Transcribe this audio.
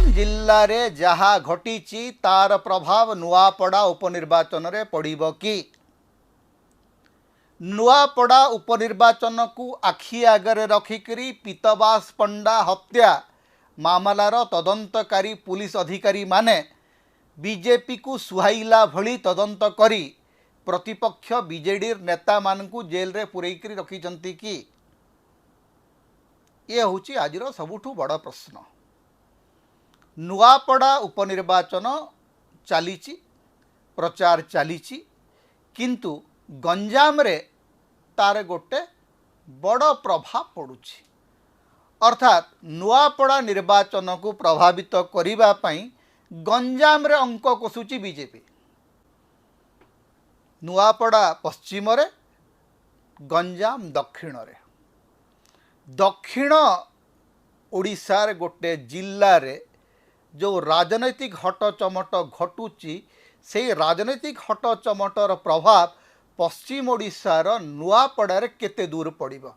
गंजाम जिल्ला रे जहा घटी तार प्रभाव नुआपड़ा उपनिर्वाचन रे पड़िबो कि नुआपड़ा उपनिर्वाचन को आखि आगरे रखिकरी पीतवास पंडा हत्या मामलार तदंतकारी पुलिस अधिकारी माने बीजेपी को सुहाइला भली तदंत करी प्रतिपक्ष बीजेडी नेता मानकु जेल रे पुरैकरी रखिचंती कि ये होची आजिर सबुठु बड़ प्रश्न। नुआपड़ा उपनिर्वाचन चलीची प्रचार चलीची किंतु गंजाम रे तार गोटे बड़ प्रभाव पड़ुची अर्थात नुआपड़ा निर्वाचन को प्रभावित करिबा पई गंजाम रे अंक कसुची बीजेपी। नुआपड़ा पश्चिम रे गंजाम दक्षिण रे दक्षिण ओडिशार गोटे जिल्ला रे जो राजनैतिक हटचमट घटुची से राजनैतिक हटचमटर प्रभाव पश्चिम ओडिशार नुआपड़ा रे केते दूर पड़िबो।